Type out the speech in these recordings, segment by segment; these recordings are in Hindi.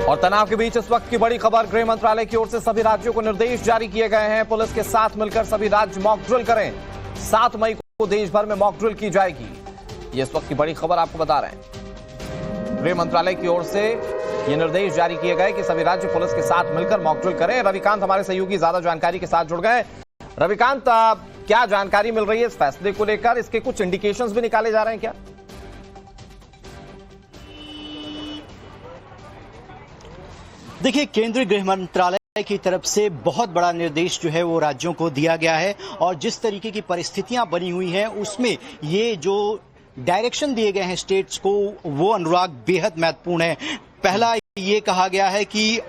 और तनाव के बीच इस वक्त की बड़ी खबर, गृह मंत्रालय की ओर से सभी राज्यों को निर्देश जारी किए गए हैं। पुलिस के साथ मिलकर सभी राज्य मॉक ड्रिल करें। 7 मई को देश भर में मॉक ड्रिल की जाएगी। ये इस वक्त की बड़ी खबर आपको बता रहे हैं। गृह मंत्रालय की ओर से ये निर्देश जारी किए गए कि सभी राज्य पुलिस के साथ मिलकर मॉक ड्रिल करें। रविकांत हमारे सहयोगी ज्यादा जानकारी के साथ जुड़ गए। रविकांत, क्या जानकारी मिल रही है इस फैसले को लेकर? इसके कुछ इंडिकेशंस भी निकाले जा रहे हैं क्या? देखिए, केंद्रीय गृह मंत्रालय की तरफ से बहुत बड़ा निर्देश जो है वो राज्यों को दिया गया है और जिस तरीके की परिस्थितियां बनी हुई हैं उसमें ये जो डायरेक्शन दिए गए हैं स्टेट्स को, वो अनुराग बेहद महत्वपूर्ण है। पहला ये कहा गया है कि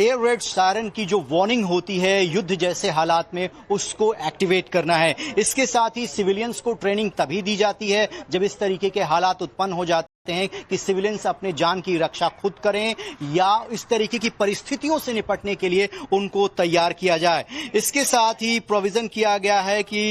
एयर रेड सायरन की जो वार्निंग होती है युद्ध जैसे हालात में, उसको एक्टिवेट करना है। इसके साथ ही सिविलियंस को ट्रेनिंग तभी दी जाती है जब इस तरीके के हालात उत्पन्न हो जाते हैं कि सिविलियंस अपने जान की रक्षा खुद करें या इस तरीके की परिस्थितियों से निपटने के लिए उनको तैयार किया जाए। इसके साथ ही प्रोविजन किया गया है कि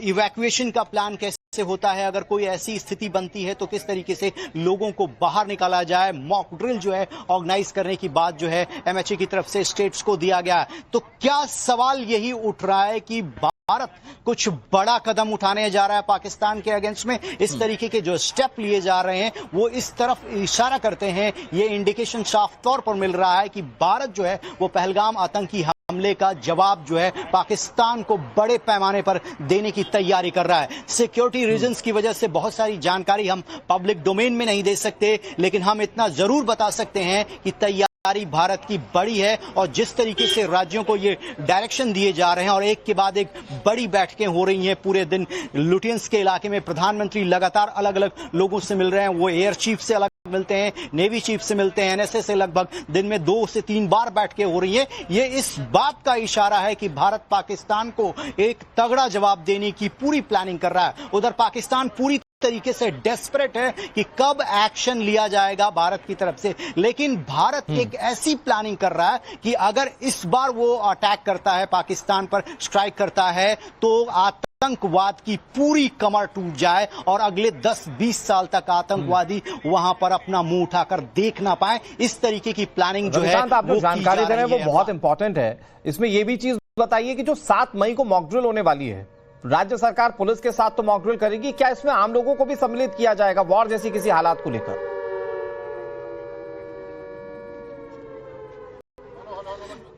इवैक्यूएशन का प्लान कैसे होता है, अगर कोई ऐसी स्थिति बनती है तो किस तरीके से लोगों को बाहर निकाला जाए। मॉक ड्रिल जो है ऑर्गेनाइज करने की बात जो है एमएचए की तरफ से स्टेट्स को दिया गया है। तो क्या सवाल यही उठ रहा है कि भारत कुछ बड़ा कदम उठाने जा रहा है पाकिस्तान के अगेंस्ट में? इस तरीके के जो स्टेप लिए जा रहे हैं वो इस तरफ इशारा करते हैं। ये इंडिकेशन साफ तौर पर मिल रहा है कि भारत जो है वो पहलगाम आतंकी हमले का जवाब जो है पाकिस्तान को बड़े पैमाने पर देने की तैयारी कर रहा है। सिक्योरिटी रीजंस की वजह से बहुत सारी जानकारी हम पब्लिक डोमेन में नहीं दे सकते, लेकिन हम इतना जरूर बता सकते हैं कि तैयारी भारत की बड़ी है और जिस तरीके से राज्यों को ये डायरेक्शन दिए जा रहे हैं और एक के बाद एक बड़ी बैठकें हो रही हैं पूरे दिन लुटियंस के इलाके में। प्रधानमंत्री लगातार अलग अलग लोगों से मिल रहे हैं। वो एयर चीफ से अलग मिलते हैं, नेवी चीफ से मिलते हैं, एनएसए से लगभग दिन में 2 से 3 बार बैठकें हो रही हैं। ये इस बात का इशारा है कि भारत पाकिस्तान को एक तगड़ा जवाब देने की पूरी प्लानिंग कर रहा है। उधर पाकिस्तान पूरी तरीके से डेस्परेट है कि कब एक्शन लिया जाएगा भारत की तरफ से, लेकिन भारत एक ऐसी प्लानिंग कर रहा है कि अगर इस बार वो अटैक करता है, पाकिस्तान पर स्ट्राइक करता है, तो आतंकवाद की पूरी कमर टूट जाए और अगले 10-20 साल तक आतंकवादी वहां पर अपना मुंह उठाकर देख ना पाए। इस तरीके की प्लानिंग जो है आप जो जानकारी दे रहे हैं वो बहुत इंपॉर्टेंट है। इसमें यह भी चीज बताइए कि जो 7 मई को मॉक ड्रिल होने वाली है, राज्य सरकार पुलिस के साथ तो मॉक ड्रिल करेगी, क्या इसमें आम लोगों को भी सम्मिलित किया जाएगा वॉर जैसी किसी हालात को लेकर?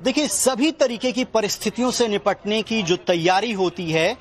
देखिए, सभी तरीके की परिस्थितियों से निपटने की जो तैयारी होती है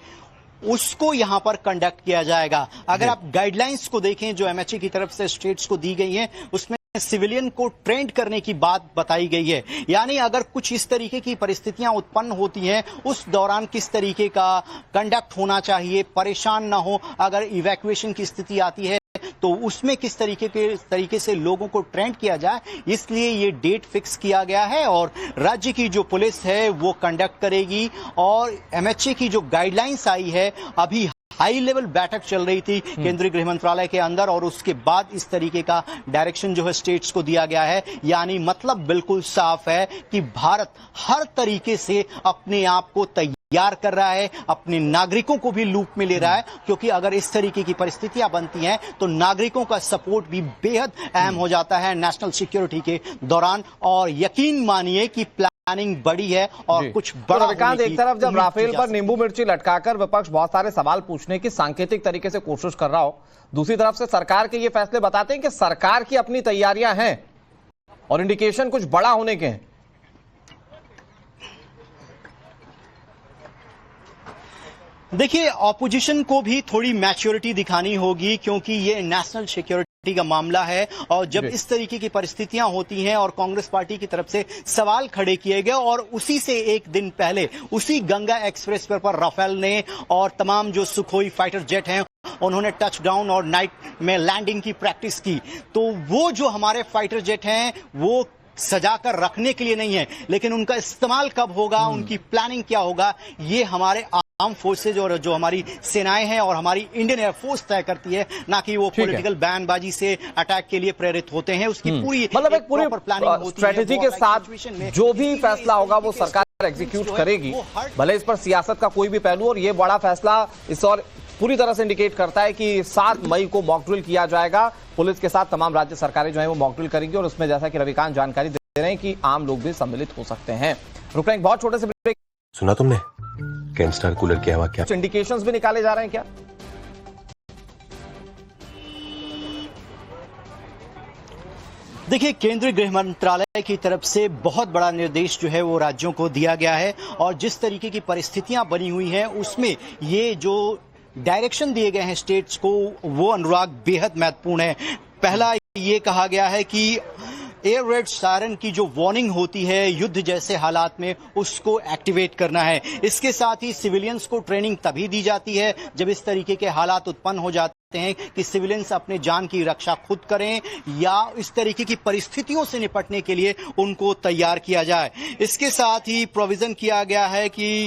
उसको यहां पर कंडक्ट किया जाएगा। अगर आप गाइडलाइंस को देखें जो एमएचए की तरफ से स्टेट्स को दी गई हैं, उसमें सिविलियन को ट्रेंड करने की बात बताई गई है। यानी अगर कुछ इस तरीके की परिस्थितियां उत्पन्न होती हैं उस दौरान किस तरीके का कंडक्ट होना चाहिए, परेशान ना हो। अगर इवैक्यूएशन की स्थिति आती है तो उसमें किस तरीके से लोगों को ट्रेंड किया जाए, इसलिए ये डेट फिक्स किया गया है और राज्य की जो पुलिस है वो कंडक्ट करेगी। और एमएचए की जो गाइडलाइंस आई है, अभी हाई लेवल बैठक चल रही थी केंद्रीय गृह मंत्रालय के अंदर और उसके बाद इस तरीके का डायरेक्शन जो है स्टेट्स को दिया गया है। यानी मतलब बिल्कुल साफ है कि भारत हर तरीके से अपने आप को तैयार कर रहा है, अपने नागरिकों को भी लूप में ले रहा है, क्योंकि अगर इस तरीके की परिस्थितियां बनती हैं तो नागरिकों का सपोर्ट भी बेहद अहम हो जाता है नेशनल सिक्योरिटी के दौरान। और यकीन मानिए कि प्लानिंग बड़ी है और कुछ बड़ा। रविकांत, एक तरफ जब राफेल पर नींबू मिर्ची लटकाकर विपक्ष बहुत सारे सवाल पूछने की सांकेतिक तरीके से कोशिश कर रहा हो, दूसरी तरफ से सरकार के ये फैसले बताते हैं कि सरकार की अपनी तैयारियां हैं और इंडिकेशन कुछ बड़ा होने के हैं। देखिए, ऑपोजिशन को भी थोड़ी मैच्योरिटी दिखानी होगी क्योंकि ये नेशनल सिक्योरिटी का मामला है और जब इस तरीके की परिस्थितियां होती हैं और कांग्रेस पार्टी की तरफ से सवाल खड़े किए गए और उसी से एक दिन पहले उसी गंगा एक्सप्रेस पर राफेल ने और तमाम जो सुखोई फाइटर जेट हैं उन्होंने टच डाउन और नाइट में लैंडिंग की प्रैक्टिस की, तो वो जो हमारे फाइटर जेट हैं वो सजाकर रखने के लिए नहीं है, लेकिन उनका इस्तेमाल कब होगा, उनकी प्लानिंग क्या होगा, ये हमारे आर्म फोर्सेज और जो हमारी सेनाएं हैं और हमारी इंडियन एयरफोर्स तय करती है, ना कि वो पॉलिटिकल बयानबाजी से अटैक के लिए प्रेरित होते हैं। उसकी पूरी मतलब एक पूरी प्लानिंग स्ट्रेटेजी के साथ जो भी फैसला होगा वो सरकार एग्जीक्यूट करेगी, भले इस पर सियासत का कोई भी पहलू। और ये बड़ा फैसला इस और पूरी तरह से इंडिकेट करता है कि 7 मई को मॉक ड्रिल किया जाएगा। पुलिस के साथ तमाम राज्य सरकारें जो है वो मॉक ड्रिल करेंगी और उसमें जैसा कि रविकांत जानकारी दे रहे हैं कि आम लोग भी सम्मिलित हो सकते हैं। रुक रहे हैं एक बहुत छोटे से ब्रेक। सुना तुमने कैंस्टार कूलर की हवा क्या इंडिकेशंस भी निकाले जा रहे हैं क्या? देखिए, केंद्रीय गृह मंत्रालय की तरफ से बहुत बड़ा निर्देश जो है वो राज्यों को दिया गया है और जिस तरीके की परिस्थितियां बनी हुई हैं उसमें ये जो डायरेक्शन दिए गए हैं स्टेट्स को, वो अनुराग बेहद महत्वपूर्ण है। पहला ये कहा गया है कि एयर रेड सायरन की जो वार्निंग होती है युद्ध जैसे हालात में, उसको एक्टिवेट करना है। इसके साथ ही सिविलियंस को ट्रेनिंग तभी दी जाती है जब इस तरीके के हालात उत्पन्न हो जाते हैं कि सिविलियंस अपने जान की रक्षा खुद करें या इस तरीके की परिस्थितियों से निपटने के लिए उनको तैयार किया जाए। इसके साथ ही प्रोविजन किया गया है कि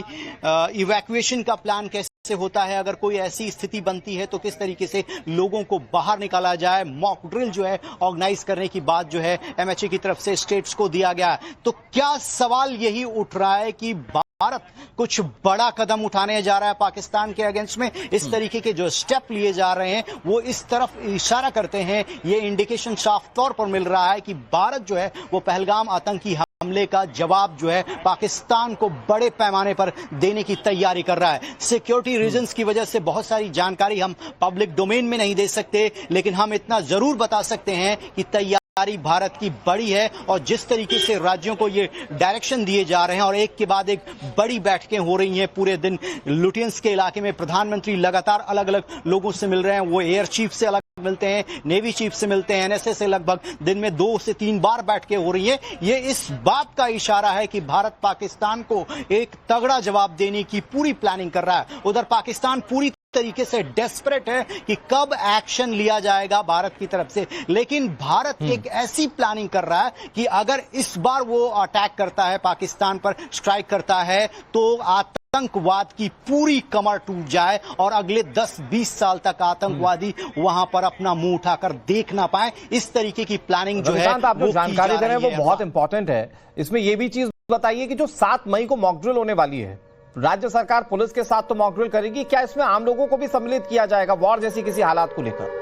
इवैक्यूएशन का प्लान कैसे होता है, अगर कोई ऐसी स्थिति बनती है तो किस तरीके से लोगों को बाहर निकाला जाए। मॉक ड्रिल जो है ऑर्गेनाइज करने की बात जो है एमएचए की तरफ से स्टेट्स को दिया गया है। तो क्या सवाल यही उठ रहा है कि भारत कुछ बड़ा कदम उठाने जा रहा है पाकिस्तान के अगेंस्ट में? इस तरीके के जो स्टेप लिए जा रहे हैं वो इस तरफ इशारा करते हैं। ये इंडिकेशन साफ तौर पर मिल रहा है कि भारत जो है वो पहलगाम आतंकी हमले का जवाब जो है पाकिस्तान को बड़े पैमाने पर देने की तैयारी कर रहा है। सिक्योरिटी रीजंस की वजह से बहुत सारी जानकारी हम पब्लिक डोमेन में नहीं दे सकते, लेकिन हम इतना जरूर बता सकते हैं कि तैयारी भारत की बड़ी है और जिस तरीके से राज्यों को ये डायरेक्शन दिए जा रहे हैं और एक के बाद एक बड़ी बैठकें हो रही हैं पूरे दिन लुटियंस के इलाके में। प्रधानमंत्री लगातार अलग अलग लोगों से मिल रहे हैं, वो एयर चीफ से अलग मिलते हैं, नेवी चीफ से मिलते हैं, एनएसए से लगभग दिन में 2 से 3 बार बैठकें हो रही हैं। ये इस बात का इशारा है कि भारत पाकिस्तान को एक तगड़ा जवाब देने की पूरी प्लानिंग कर रहा है। उधर पाकिस्तान पूरी तरीके से डेस्परेट है कि कब एक्शन लिया जाएगा भारत की तरफ से, लेकिन भारत एक ऐसी प्लानिंग कर रहा है कि अगर इस बार वो अटैक करता है, पाकिस्तान पर स्ट्राइक करता है, तो आतंकवाद की पूरी कमर टूट जाए और अगले 10-20 साल तक आतंकवादी वहां पर अपना मुंह उठाकर देख ना पाए। इस तरीके की प्लानिंग जो है आप जो जानकारी दे रहे हैं वो बहुत इंपॉर्टेंट है। इसमें यह भी चीज बताइए कि जो 7 मई को मॉक ड्रिल होने वाली है, राज्य सरकार पुलिस के साथ तो मॉक ड्रिल करेगी, क्या इसमें आम लोगों को भी सम्मिलित किया जाएगा वॉर जैसी किसी हालात को लेकर?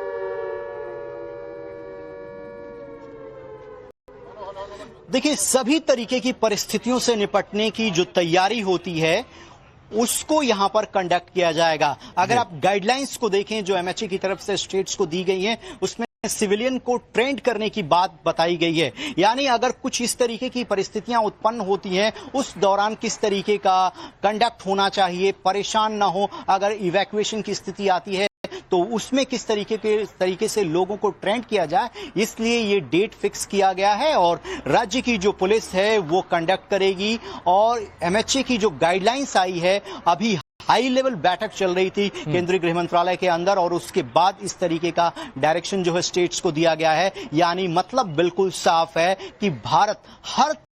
देखिए, सभी तरीके की परिस्थितियों से निपटने की जो तैयारी होती है उसको यहां पर कंडक्ट किया जाएगा। अगर आप गाइडलाइंस को देखें जो एमएचए की तरफ से स्टेट्स को दी गई हैं, उसमें सिविलियन को ट्रेंड करने की बात बताई गई है। यानी अगर कुछ इस तरीके की परिस्थितियां उत्पन्न होती हैं उस दौरान किस तरीके का कंडक्ट होना चाहिए, परेशान ना हो। अगर इवैक्यूएशन की स्थिति आती है तो उसमें किस तरीके से लोगों को ट्रेंड किया जाए, इसलिए ये डेट फिक्स किया गया है और राज्य की जो पुलिस है वो कंडक्ट करेगी। और एमएचए की जो गाइडलाइंस आई है, अभी हाई लेवल बैठक चल रही थी केंद्रीय गृह मंत्रालय के अंदर और उसके बाद इस तरीके का डायरेक्शन जो है स्टेट्स को दिया गया है। यानी मतलब बिल्कुल साफ है कि भारत हर